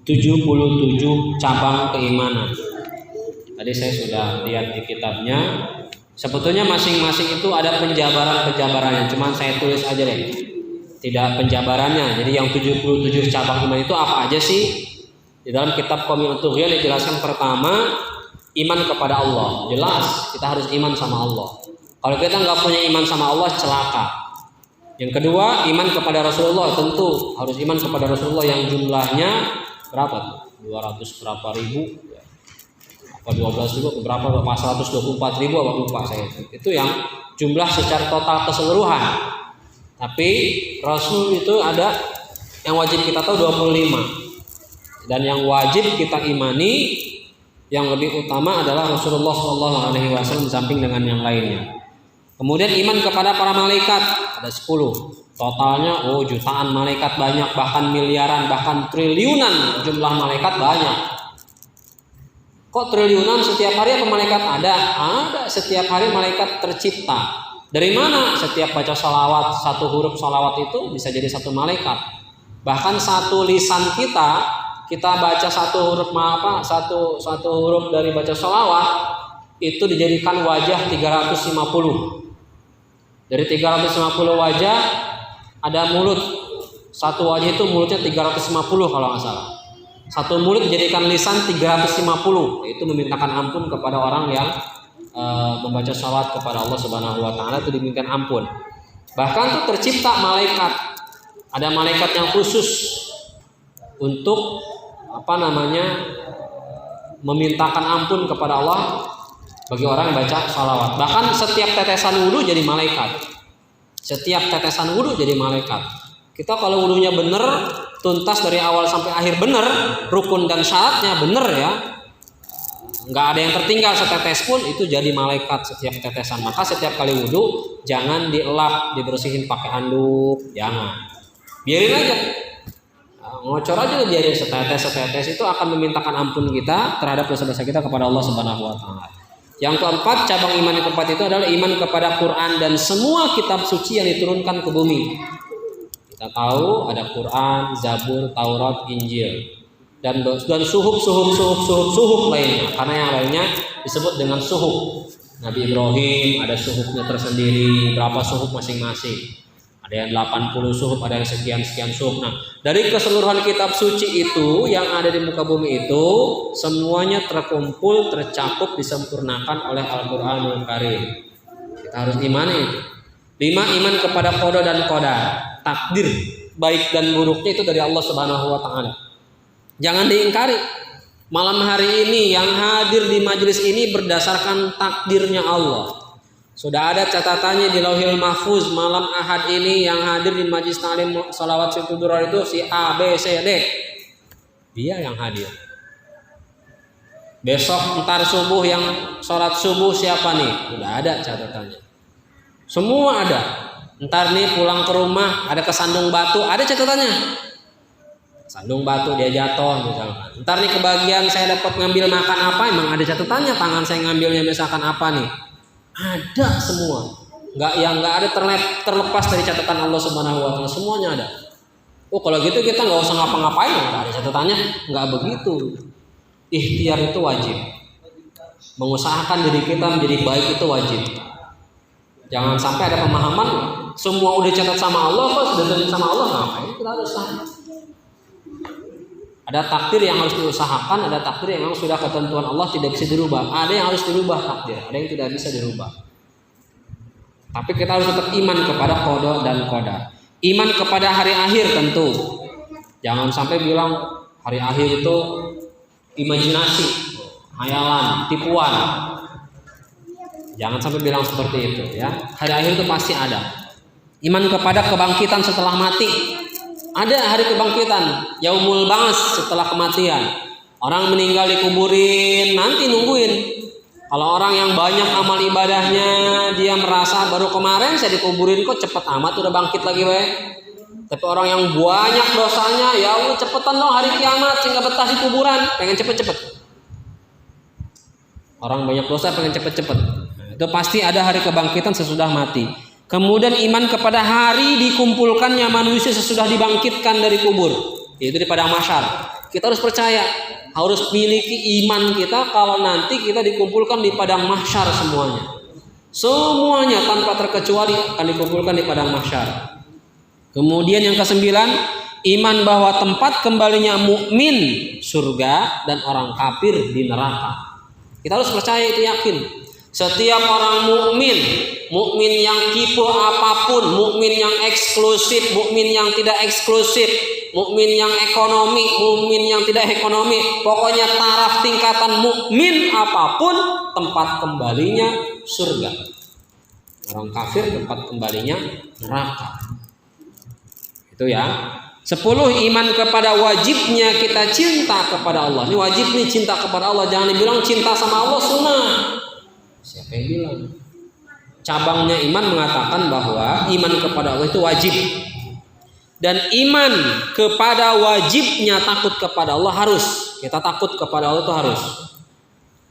77 cabang keimanan. Tadi saya sudah lihat di kitabnya. Sebetulnya masing-masing itu ada penjabarannya, cuman saya tulis aja deh. Tidak penjabarannya. Jadi yang 77 cabang iman itu apa aja sih? Di dalam kitab Qamil Tughyan dijelaskan pertama, iman kepada Allah. Jelas, kita harus iman sama Allah. Kalau kita nggak punya iman sama Allah, celaka. Yang kedua, iman kepada Rasulullah. Tentu harus iman kepada Rasulullah yang jumlahnya berapa? 200 berapa ribu? Apa 12 ribu? Berapa? 124 ribu? Apa lupa saya. Itu yang jumlah secara total keseluruhan. Tapi Rasul itu ada yang wajib kita tahu 25. Dan yang wajib kita imani yang lebih utama adalah Rasulullah SAW di samping dengan yang lainnya. Kemudian iman kepada para malaikat ada 10. Totalnya jutaan malaikat banyak, bahkan miliaran, bahkan triliunan jumlah malaikat banyak. Kok triliunan? Setiap hari apa malaikat ada? Ada, setiap hari malaikat tercipta. Dari mana? Setiap baca sholawat, satu huruf sholawat itu bisa jadi satu malaikat. Bahkan satu lisan kita baca satu huruf satu huruf dari baca sholawat itu dijadikan wajah 350. Dari 350 wajah ada mulut. Satu wajah itu mulutnya 350 kalau nggak salah. Satu mulut dijadikan lisan 350. Itu memintakan ampun kepada orang yang membaca sholawat kepada Allah Subhanahu wa taala, itu dimintakan ampun. Bahkan itu tercipta malaikat. Ada malaikat yang khusus untuk memintakan ampun kepada Allah bagi orang yang baca sholawat. Bahkan setiap tetesan wudhu jadi malaikat. Setiap tetesan wudhu jadi malaikat. Kita kalau wudhunya benar, tuntas dari awal sampai akhir benar, rukun dan syaratnya benar ya, nggak ada yang tertinggal setetes pun, itu jadi malaikat setiap tetesan. Maka setiap kali wudhu jangan dielap, dibersihin pakai handuk, jangan. Biarin aja. Ngocor aja, biarin setetes itu akan memintakan ampun kita terhadap dosa-dosa kita kepada Allah Subhanahu wa taala. Yang keempat, cabang iman yang keempat itu adalah iman kepada Quran dan semua kitab suci yang diturunkan ke bumi. Kita tahu ada Quran, Zabur, Taurat, Injil dan suhuf lainnya. Karena yang lainnya disebut dengan suhuf. Nabi Ibrahim ada suhufnya tersendiri, berapa suhuf masing-masing. Ada yang 80 suhuf, ada yang sekian suhuf. Nah, dari keseluruhan kitab suci itu yang ada di muka bumi itu semuanya terkumpul, tercakup, disempurnakan oleh Al-Qur'anul Karim. Kita harus imani itu. 5, iman kepada qada dan qadar. Takdir baik dan buruknya itu dari Allah Subhanahu wa taala. Jangan diingkari. Malam hari ini yang hadir di majelis ini berdasarkan takdirnya Allah. Sudah ada catatannya di Lauhil Mahfuz, malam Ahad ini yang hadir di majlis ta'lim sholawat Syifatul Durar itu si A, B, C, D. Dia yang hadir. Besok ntar subuh yang sholat subuh siapa nih? Sudah ada catatannya. Semua ada. Ntar nih pulang ke rumah ada kesandung batu, ada catatannya. Sandung batu dia jatuh misalkan. Ntar nih kebagian saya dapat ngambil makan apa, emang ada catatannya, tangan saya ngambilnya misalkan apa nih. Ada semua, nggak ada terlepas dari catatan Allah Subhanahu wa taala, semuanya ada. Kalau gitu kita nggak usah ngapa-ngapain, nggak ada catatannya, nggak begitu. Ikhtiar itu wajib, mengusahakan diri kita menjadi baik itu wajib. Jangan sampai ada pemahaman semua udah catat sama Allah, kok sudah catat sama Allah, ngapain kita harus usaha. Ada takdir yang harus diusahakan, ada takdir yang memang sudah ketentuan Allah tidak bisa dirubah. Ada yang harus dirubah takdir, ada yang tidak bisa dirubah. Tapi kita harus tetap iman kepada qada dan qadar. Iman kepada hari akhir tentu. Jangan sampai bilang hari akhir itu imajinasi, hayalan, tipuan. Jangan sampai bilang seperti itu ya. Hari akhir itu pasti ada. Iman kepada kebangkitan setelah mati. Ada hari kebangkitan, yaumul ba'ats, setelah kematian. Orang meninggal dikuburin, nanti nungguin. Kalau orang yang banyak amal ibadahnya, dia merasa baru kemarin saya dikuburin kok cepet amat udah bangkit lagi we. Tapi orang yang banyak dosanya, ya Allah cepetan dong hari kiamat sehingga betah di kuburan, pengen cepet-cepet. Orang banyak dosa pengen cepet-cepet. Nah, itu pasti ada hari kebangkitan sesudah mati. Kemudian iman kepada hari dikumpulkannya manusia sesudah dibangkitkan dari kubur, yaitu di padang mahsyar. Kita harus percaya, harus miliki iman kita kalau nanti kita dikumpulkan di padang mahsyar semuanya. Semuanya tanpa terkecuali akan dikumpulkan di padang mahsyar. Kemudian yang kesembilan, iman bahwa tempat kembalinya mukmin surga dan orang kafir di neraka. Kita harus percaya itu, yakin. Setiap orang mukmin, mukmin yang tipe apapun, mukmin yang eksklusif, mukmin yang tidak eksklusif, mukmin yang ekonomi, mukmin yang tidak ekonomi, pokoknya taraf tingkatan mukmin apapun, tempat kembalinya surga. Orang kafir tempat kembalinya neraka. Itu ya. 10, iman kepada wajibnya kita cinta kepada Allah. Ini wajib nih, cinta kepada Allah. Jangan dibilang cinta sama Allah sunnah. Siapa yang bilang? Cabangnya iman mengatakan bahwa iman kepada Allah itu wajib. Dan iman kepada wajibnya takut kepada Allah harus. Kita takut kepada Allah itu harus.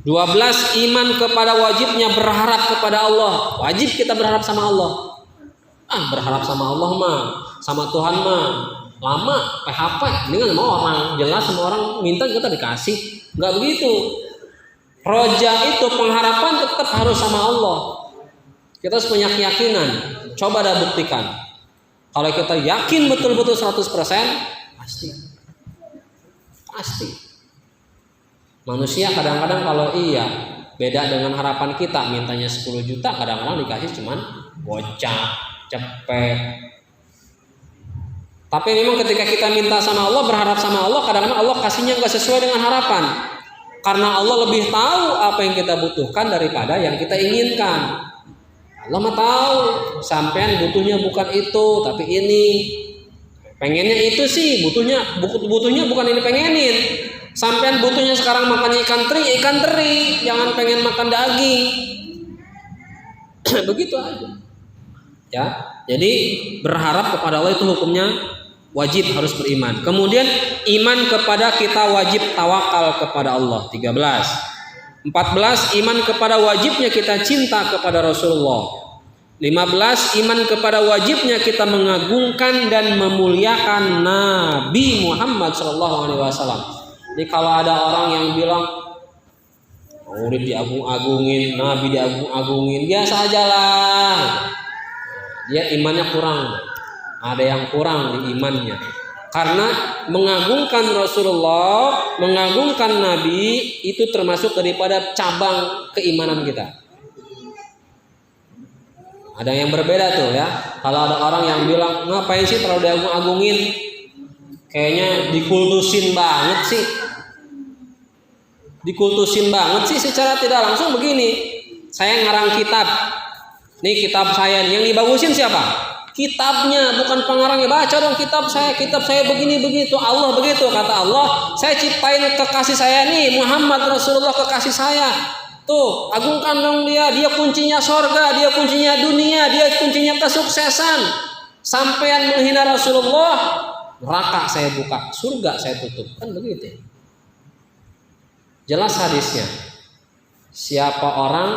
12, iman kepada wajibnya berharap kepada Allah. Wajib kita berharap sama Allah. Berharap sama Allah mah, sama Tuhan mah lama, PHP. Ini kan sama orang, jelas sama orang minta kita dikasih. Enggak begitu. Roja itu pengharapan tetap harus sama Allah. Kita harus punya keyakinan. Coba dah buktikan. Kalau kita yakin betul-betul 100%, pasti. Manusia kadang-kadang kalau beda dengan harapan kita, mintanya 10 juta, kadang-kadang dikasih cuman gocap, cepet. Tapi memang ketika kita minta sama Allah, berharap sama Allah, kadang-kadang Allah kasihnya nggak sesuai dengan harapan. Karena Allah lebih tahu apa yang kita butuhkan daripada yang kita inginkan. Allah mah tahu, sampean butuhnya bukan itu, tapi ini. Pengennya itu sih, butuhnya bukan ini pengenin. Sampean butuhnya sekarang makan ikan teri, jangan pengen makan daging. Begitu aja. Ya, jadi berharap kepada Allah itu hukumnya wajib, harus beriman. Kemudian iman kepada kita wajib tawakal kepada Allah. 13. 14, iman kepada wajibnya kita cinta kepada Rasulullah. 15, iman kepada wajibnya kita mengagungkan dan memuliakan Nabi Muhammad SAW. Jadi kalau ada orang yang bilang Maulid diagung-agungin, Nabi diagung-agungin, biasa aja lah. Dia imannya kurang. Ada yang kurang di imannya. Karena mengagungkan Rasulullah, mengagungkan Nabi itu termasuk daripada cabang keimanan kita. Ada yang berbeda tuh ya. Kalau ada orang yang bilang, ngapain sih terlalu diagung-agungin? Kayaknya dikultusin banget sih. Dikultusin banget sih secara tidak langsung begini. Saya ngarang kitab. Nih kitab saya, yang dibagusin siapa? Kitabnya, bukan pengarangnya. Baca dong kitab saya begini begitu. Allah begitu, kata Allah. Saya ciptain kekasih saya nih, Muhammad Rasulullah kekasih saya. Tuh, agungkan dong dia kuncinya sorga, dia kuncinya dunia, dia kuncinya kesuksesan. Sampean menghina Rasulullah, neraka saya buka, surga saya tutup. Kan begitu. Jelas hadisnya. Siapa orang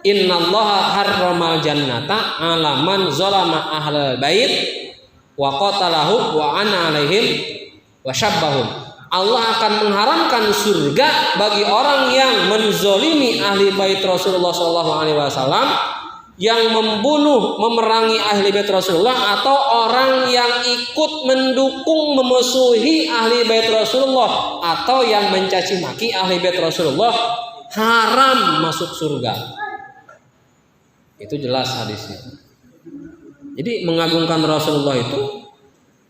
innallaha harramal jannata ala man zalama ahlal bait wa qatalahum wa ana alaihim wa syabbahum. Allah akan mengharamkan surga bagi orang yang menzolimi ahli bait Rasulullah SAW, yang membunuh, memerangi ahli bait Rasulullah, atau orang yang ikut mendukung, memusuhi ahli bait Rasulullah, atau yang mencaci maki ahli bait Rasulullah, haram masuk surga. Itu jelas hadisnya. Jadi mengagungkan Rasulullah itu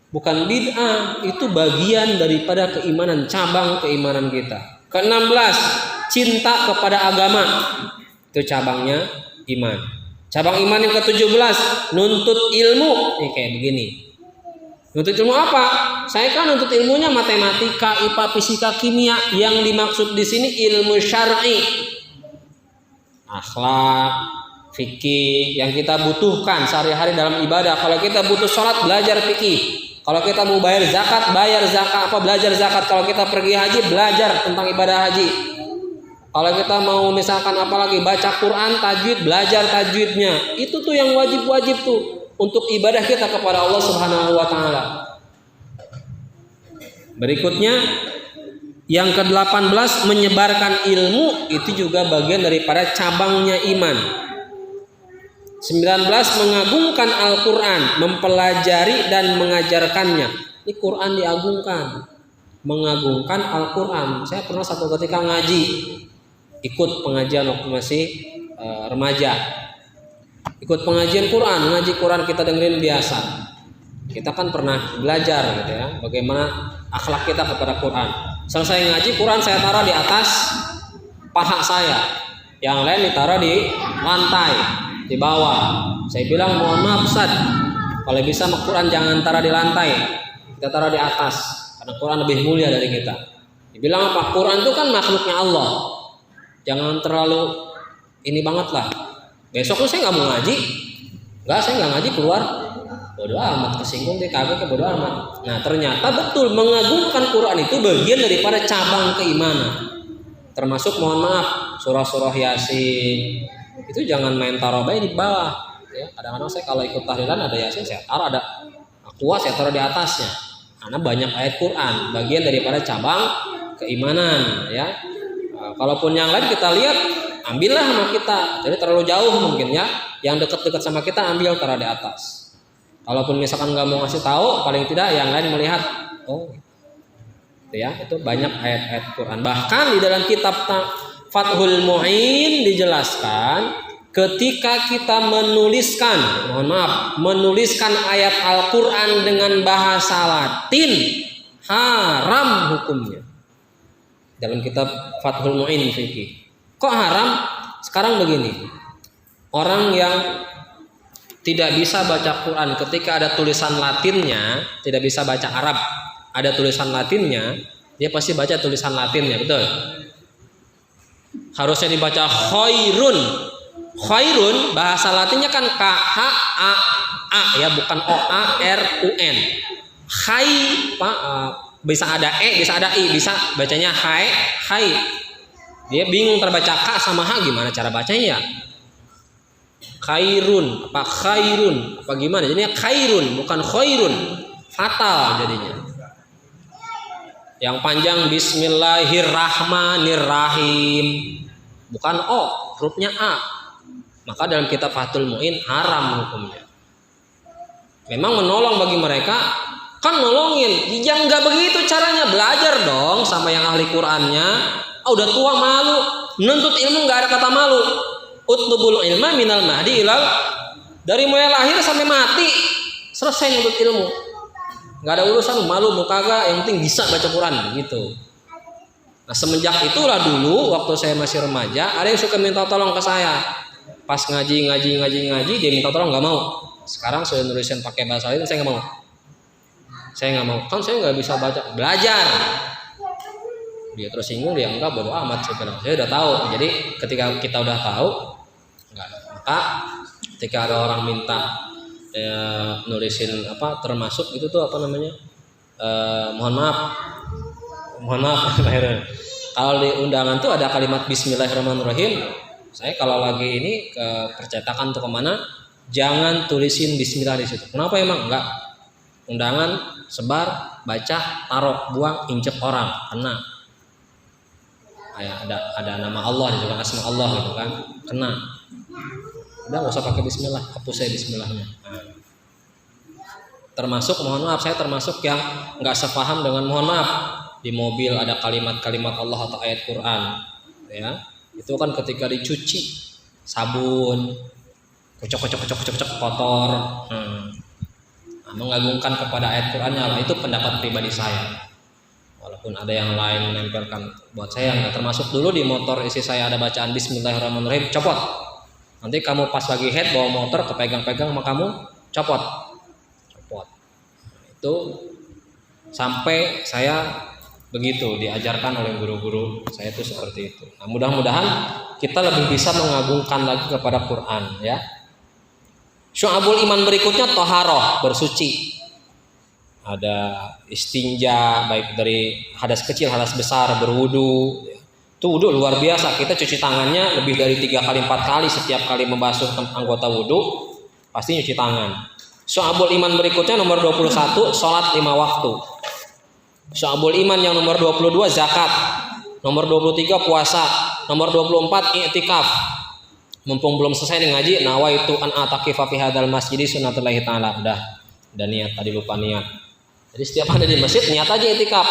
bukan bid'ah, itu bagian daripada keimanan, cabang keimanan kita. Ke-16, cinta kepada agama. Itu cabangnya iman. Cabang iman yang ke-17, nuntut ilmu. Nih kayak begini. Nuntut ilmu apa? Saya kan nuntut ilmunya matematika, IPA, fisika, kimia. Yang dimaksud di sini ilmu syar'i. Akhlak, fikih yang kita butuhkan sehari-hari dalam ibadah. Kalau kita butuh sholat, belajar fikih. Kalau kita mau bayar zakat, belajar zakat. Kalau kita pergi haji, belajar tentang ibadah haji. Kalau kita mau misalkan apalagi baca Quran, tajwid, belajar tajwidnya. Itu tuh yang wajib-wajib tuh untuk ibadah kita kepada Allah Subhanahu wa taala. Berikutnya Yang ke-18 menyebarkan ilmu, itu juga bagian daripada cabangnya iman. 19 mengagungkan Al-Quran, mempelajari dan mengajarkannya. Ini Quran diagungkan, mengagungkan Al-Quran. Saya pernah satu ketika ngaji, ikut pengajian waktu masih remaja, ikut pengajian Quran, ngaji Quran kita dengerin biasa. Kita kan pernah belajar gitu ya, bagaimana akhlak kita kepada Quran. Selesai ngaji, Quran saya taruh di atas paha saya, yang lain ditaruh di lantai, di bawah. Saya bilang mohon maaf Ustaz, kalau bisa Quran jangan taruh di lantai, kita taruh di atas, karena Quran lebih mulia dari kita. Dibilang apa? Quran itu kan makhluknya Allah, jangan terlalu ini banget lah. Besok tuh saya nggak mau ngaji, saya nggak ngaji keluar. Bodoh amat, kesinggung dia kagak, bodoh amat. Nah ternyata betul mengagungkan Quran itu bagian daripada cabang keimanan. Termasuk mohon maaf surah-surah Yasin itu jangan main taruh baik di bawah. Ya, kadang-kadang saya kalau ikut tahlilan ada Yasin saya taruh, ada Aqua saya taruh di atasnya. Karena banyak ayat Quran bagian daripada cabang keimanan. Ya, kalaupun yang lain kita lihat ambillah sama kita. Jadi terlalu jauh mungkin ya. Yang dekat-dekat sama kita ambil taruh di atas. Kalaupun misalkan nggak mau ngasih tahu, paling tidak yang lain melihat, oh, itu ya, itu banyak ayat-ayat Quran. Bahkan di dalam kitab Fathul Mu'in dijelaskan, ketika kita menuliskan ayat Al-Quran dengan bahasa Latin, haram hukumnya. Dalam kitab Fathul Mu'in fikih. Kok haram? Sekarang begini, orang yang tidak bisa baca Quran ketika ada tulisan Latinnya, tidak bisa baca Arab, ada tulisan Latinnya, dia pasti baca tulisan Latinnya, betul? Harusnya dibaca khairun. Khairun bahasa Latinnya kan K-H-A-A ya, bukan O-A-R-U-N. Khai, bisa ada E, bisa ada I, bisa bacanya hai. Dia bingung terbaca K sama H, gimana cara bacanya ya? Khairun apa gimana? Jadinya khairun bukan khairun, fatal jadinya. Yang panjang Bismillahirrahmanirrahim, bukan O, hurufnya A. Maka dalam kitab Fathul Mu'in haram hukumnya. Memang menolong bagi mereka, kan nolongin. Yang nggak begitu caranya, belajar dong sama yang ahli Qurannya. Udah tua malu, menuntut ilmu nggak ada kata malu. Utlubul ilma minal mahdi ilal, dari mulai lahir sampai mati selesai nuntut ilmu, nggak ada urusan malu mau kagak, yang penting bisa baca Quran gitu. Nah semenjak itulah dulu waktu saya masih remaja ada yang suka minta tolong ke saya, pas ngaji dia minta tolong, nggak mau. Sekarang saya nulisin pakai bahasa Latin, saya nggak mau, kan saya nggak bisa baca, belajar. Dia terus singgung, dia enggak, bodo amat. Saya udah tahu. Jadi ketika kita udah tahu, maka ketika ada orang minta nulisin apa, termasuk itu tuh apa namanya, mohon maaf kalau di undangan tuh ada kalimat Bismillahirrahmanirrahim. Saya kalau lagi ini ke percetakan tuh kemana, jangan tulisin Bismillah di situ. Kenapa emang? Enggak. Undangan sebar, baca, taruh, buang, injek orang, kena. Ada nama Allah juga, asma Allah gitu kan, kena. Udah nggak usah pakai Bismillah, hapus saya Bismillahnya. Termasuk mohon maaf, saya termasuk yang nggak sepaham dengan mohon maaf, di mobil ada kalimat-kalimat Allah atau ayat Quran, ya itu kan ketika dicuci sabun, kocok kotor, mengagungkan kepada ayat Qurannya lah, itu pendapat pribadi saya. Walaupun ada yang lain menempelkan, buat saya nggak termasuk. Dulu di motor isi saya ada bacaan Bismillahirrahmanirrahim, copot. Nanti kamu pas lagi head bawa motor kepegang-pegang sama kamu, copot. Nah, itu sampai saya begitu diajarkan oleh guru-guru saya itu seperti itu. Nah, mudah-mudahan kita lebih bisa mengagungkan lagi kepada Quran ya. Syu'abul iman berikutnya toharoh, bersuci. Ada istinja, baik dari hadas kecil, hadas besar, berwudu. Itu wudu luar biasa. Kita cuci tangannya lebih dari 3 kali 4 kali setiap kali membasuh anggota wudu, pasti nyuci tangan. Syu'abul iman berikutnya nomor 21, sholat 5 waktu. Syu'abul iman yang nomor 22 zakat. Nomor 23 puasa. Nomor 24 i'tikaf. Mumpung belum selesai nih ngaji, nawaitu an ataqifa fi hadzal masjidi sunnatullahi taala. Udah niat, tadi lupa niat. Jadi setiap ada di masjid niat aja i'tikaf.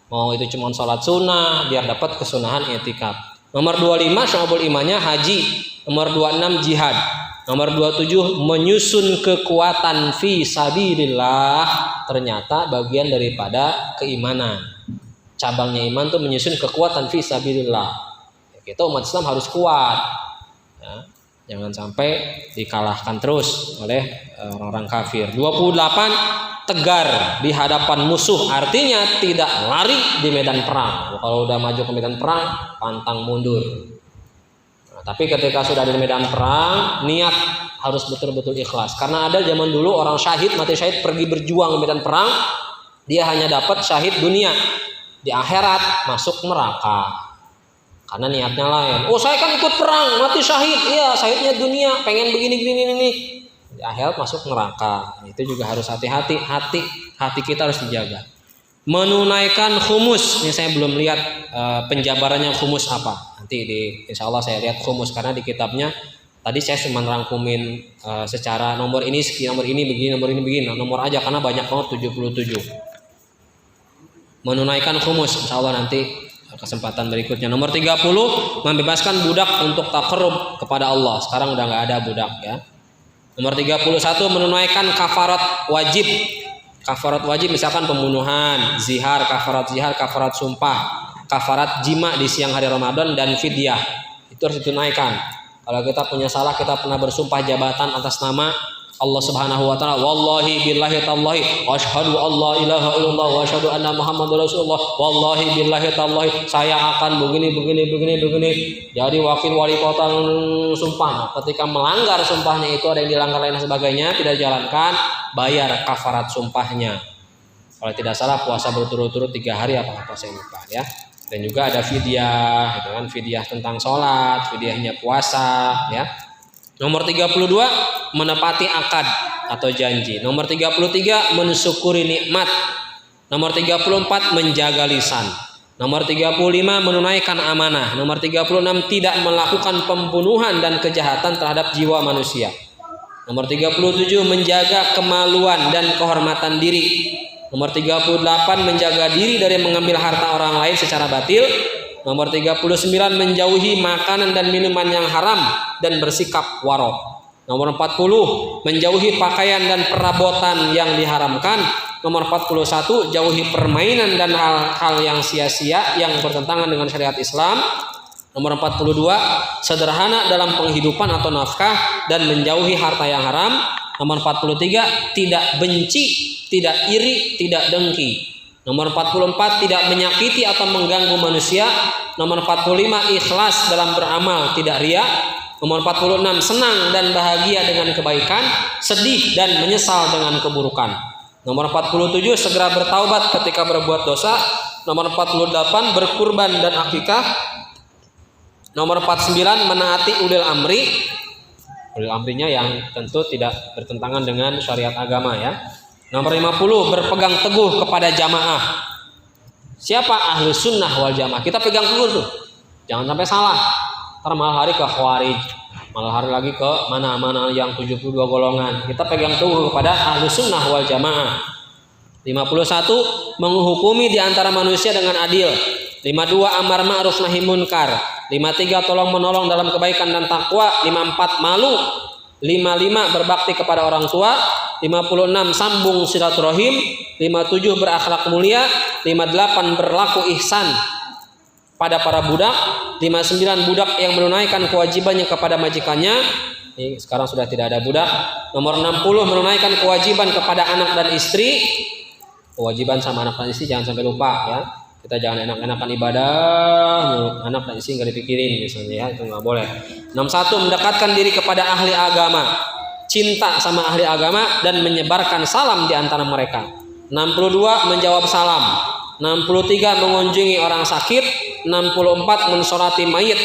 Mau itu cuma sholat sunnah biar dapat kesunahan i'tikaf. Nomor 25 syu'abul imannya haji. Nomor 26 jihad. Nomor 27 menyusun kekuatan fi sabilillah. Ternyata bagian daripada keimanan. Cabangnya iman tuh menyusun kekuatan fi sabilillah. Kita umat Islam harus kuat. Ya, jangan sampai dikalahkan terus oleh orang-orang kafir. 28 tegar di hadapan musuh, artinya tidak lari di medan perang. Kalau udah maju ke medan perang, pantang mundur. Nah, tapi ketika sudah di medan perang, niat harus betul-betul ikhlas. Karena ada zaman dulu orang syahid, mati syahid, pergi berjuang di medan perang, dia hanya dapat syahid dunia. Di akhirat masuk neraka. Karena niatnya lain. Oh, saya kan ikut perang, mati syahid. Iya, syahidnya dunia, pengen begini. Di akhirat masuk neraka. Itu juga harus hati-hati. Hati kita harus dijaga. Menunaikan khumus. Ini saya belum lihat penjabarannya khumus apa. Nanti insya Allah saya lihat khumus. Karena di kitabnya tadi saya cuma rangkumin secara nomor ini begini, nomor ini begini. Nomor aja karena banyak banget 77. Menunaikan khumus. Insya Allah nanti kesempatan berikutnya. Nomor 30 membebaskan budak untuk taqarrub kepada Allah. Sekarang udah nggak ada budak ya. Nomor 31 menunaikan kafarat wajib. Kafarat wajib misalkan pembunuhan, zihar, kafarat sumpah, kafarat jima di siang hari Ramadan dan fidyah. Itu harus ditunaikan. Kalau kita punya salah, kita pernah bersumpah jabatan atas nama Allah Subhanahu wa taala, wallahi billahi tallahi wa asyhadu alla ilaha illallah wa asyhadu anna muhammadar rasulullah, wallahi billahi tallahi saya akan begini. Jadi wakil wali kota sumpah. Ketika melanggar sumpahnya itu ada yang dilanggar lain dan sebagainya, tidak dijalankan, bayar kafarat sumpahnya. Kalau tidak salah puasa berturut-turut 3 hari apa saya lupa ya. Dan juga ada fidyah, gitu kan, fidyah tentang sholat, fidyahnya puasa ya. Nomor 32 menepati akad atau janji. Nomor 33 mensyukuri nikmat. Nomor 34 menjaga lisan. Nomor 35 menunaikan amanah. Nomor 36 tidak melakukan pembunuhan dan kejahatan terhadap jiwa manusia. Nomor 37 menjaga kemaluan dan kehormatan diri. Nomor 38 menjaga diri dari mengambil harta orang lain secara batil. Nomor 39 menjauhi makanan dan minuman yang haram dan bersikap warok. Nomor 40 menjauhi pakaian dan perabotan yang diharamkan. Nomor 41 jauhi permainan dan hal-hal yang sia-sia yang bertentangan dengan syariat Islam. Nomor 42 sederhana dalam penghidupan atau nafkah dan menjauhi harta yang haram. Nomor 43 tidak benci, tidak iri, tidak dengki. Nomor 44 tidak menyakiti atau mengganggu manusia. Nomor 45 ikhlas dalam beramal, tidak riya. Nomor 46 senang dan bahagia dengan kebaikan, sedih dan menyesal dengan keburukan. Nomor 47 segera bertaubat ketika berbuat dosa. Nomor 48 berkurban dan akikah. Nomor 49 menaati ulil amri. Ulil amrinya yang tentu tidak bertentangan dengan syariat agama ya. Nomor 50 berpegang teguh kepada jamaah. Siapa ahlu sunnah wal jamaah? Kita pegang teguh tuh. Jangan sampai salah. Ntar malah hari ke khawarij, malah hari lagi ke mana-mana yang 72 golongan. Kita pegang teguh kepada ahlu sunnah wal jamaah. 51 menghukumi di antara manusia dengan adil. 52 amar ma'ruf nahi munkar. 53 tolong menolong dalam kebaikan dan takwa. 54 malu. 55 berbakti kepada orang tua. 56 sambung silaturahim. 57 berakhlak mulia. 58 berlaku ihsan pada para budak. 59 budak yang menunaikan kewajibannya kepada majikannya. Ini sekarang sudah tidak ada budak. Nomor 60 menunaikan kewajiban kepada anak dan istri. Kewajiban sama anak dan istri jangan sampai lupa ya. Kita jangan enak-enakan ibadah, anak dan istri nggak dipikirin misalnya ya, itu nggak boleh. 61 mendekatkan diri kepada ahli agama, cinta sama ahli agama dan menyebarkan salam di antara mereka. 62 menjawab salam. 63 mengunjungi orang sakit. 64 mensolati mayit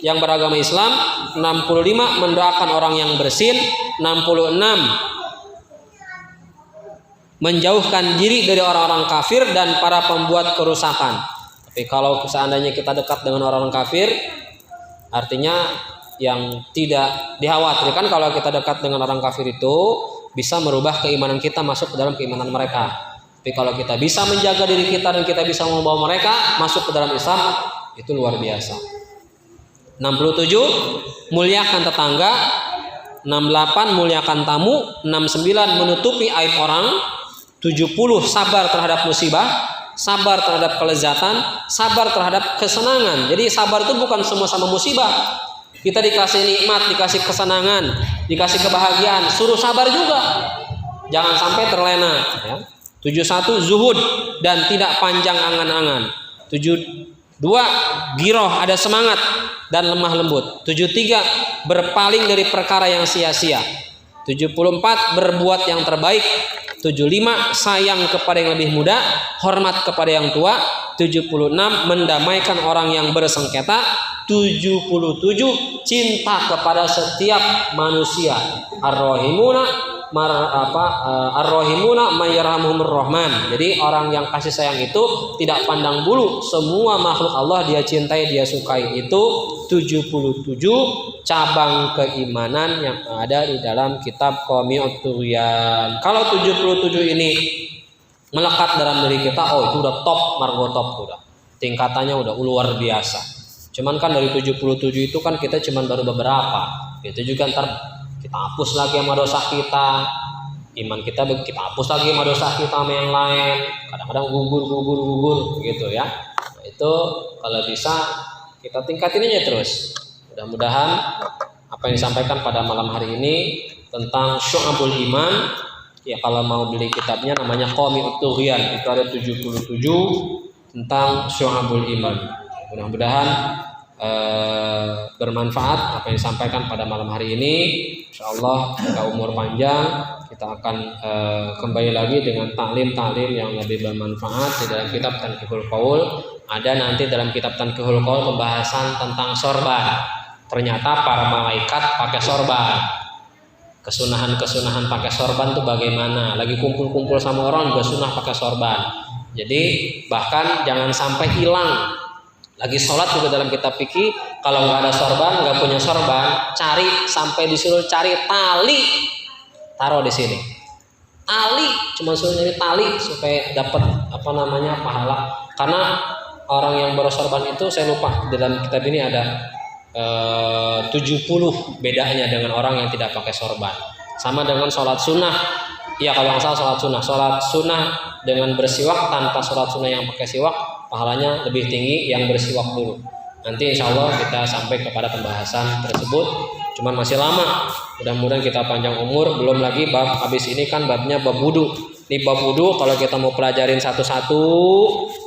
yang beragama Islam. 65 mendoakan orang yang bersin. 66 menjauhkan diri dari orang-orang kafir dan para pembuat kerusakan. Tapi kalau seandainya kita dekat dengan orang-orang kafir, artinya yang tidak dikhawatirkan kalau kita dekat dengan orang kafir itu bisa merubah keimanan kita masuk ke dalam keimanan mereka. Tapi kalau kita bisa menjaga diri kita dan kita bisa membawa mereka masuk ke dalam Islam, itu luar biasa. 67, muliakan tetangga. 68, muliakan tamu. 69, menutupi aib orang. 70, sabar terhadap musibah, sabar terhadap kelezatan, sabar terhadap kesenangan. Jadi sabar itu bukan semua sama musibah. Kita dikasih nikmat, dikasih kesenangan, dikasih kebahagiaan, suruh sabar juga. Jangan sampai terlena, ya. 71, zuhud dan tidak panjang angan-angan. 72, giroh, ada semangat dan lemah lembut. 73, berpaling dari perkara yang sia-sia. 74, berbuat yang terbaik. 75, sayang kepada yang lebih muda, hormat kepada yang tua. 76, mendamaikan orang yang bersengketa. 77, cinta kepada setiap manusia. Ar-Rahimuna mayarhamumur rahman. Jadi orang yang kasih sayang itu tidak pandang bulu, semua makhluk Allah dia cintai, dia sukai. Itu 77 cabang keimanan yang ada di dalam kitab Qami'ut Tughyan. Kalau 77 ini melekat dalam diri kita, oh itu udah top, margo top, udah tingkatannya udah luar biasa. Cuman kan dari 77 itu kan kita cuman baru beberapa. Itu juga ntar kita hapus lagi sama dosa kita. Iman kita hapus lagi sama dosa kita sama yang lain. Kadang-kadang gugur gitu ya. Nah, itu kalau bisa kita tingkatin aja terus. Mudah-mudahan apa yang disampaikan pada malam hari ini tentang Syu'abul Iman, ya kalau mau beli kitabnya namanya Qami'ut Tughyan, itu ada 77 tentang Syu'abul Iman. Mudah-mudahan bermanfaat apa yang disampaikan pada malam hari ini. Insyaallah kita umur panjang, kita akan kembali lagi dengan taklim yang lebih bermanfaat di dalam kitab Tanqihul Qaul. Ada nanti dalam kitab Tanqihul Qaul pembahasan tentang sorban. Ternyata para malaikat pakai sorban. Kesunahan pakai sorban itu bagaimana? Lagi kumpul-kumpul sama orang juga sunah pakai sorban. Jadi bahkan jangan sampai hilang. Lagi sholat juga dalam kitab fikih, kalau nggak ada sorban, nggak punya sorban, cari sampai disuruh cari tali, taruh di sini. Tali, cuma suruh nyari tali supaya dapat pahala. Karena orang yang bersorban itu saya lupa dalam kitab ini ada 70 bedanya dengan orang yang tidak pakai sorban. Sama dengan sholat sunnah. Ya kalau nggak salah sholat sunnah dengan bersiwak tanpa sholat sunnah yang pakai siwak, pahalanya lebih tinggi yang bersiwak dulu. Nanti insya Allah kita sampai kepada pembahasan tersebut. Cuman masih lama. Mudah-mudahan kita panjang umur. Belum lagi bab habis ini kan babnya bab wudu. Ini bab wudu kalau kita mau pelajarin satu-satu,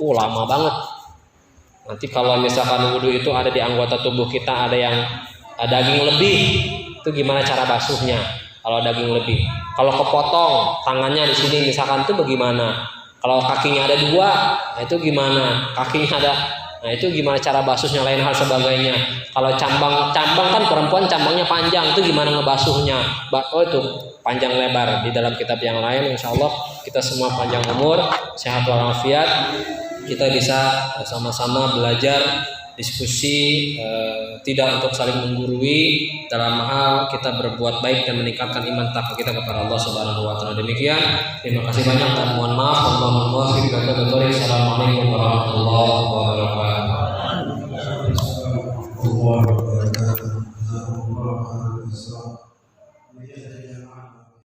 lama banget. Nanti kalau misalkan wudu itu ada di anggota tubuh kita ada yang daging lebih, itu gimana cara basuhnya? Kalau daging lebih, kalau kepotong tangannya di sini misalkan itu bagaimana? Kalau kakinya ada 2, nah itu gimana? Kakinya ada, nah itu gimana cara basuhnya? Lain hal sebagainya. Kalau cambang kan perempuan cambangnya panjang, itu gimana ngebasuhnya? Oh itu panjang lebar di dalam kitab yang lain. Insya Allah kita semua panjang umur, sehat walafiat. Kita bisa sama-sama belajar, diskusi, tidak untuk saling menggurui dalam hal kita berbuat baik dan meningkatkan iman takwa kita kepada Allah Subhanahu wa taala. Demikian, terima kasih banyak dan mohon maaf. Assalamualaikum warahmatullahi wabarakatuh.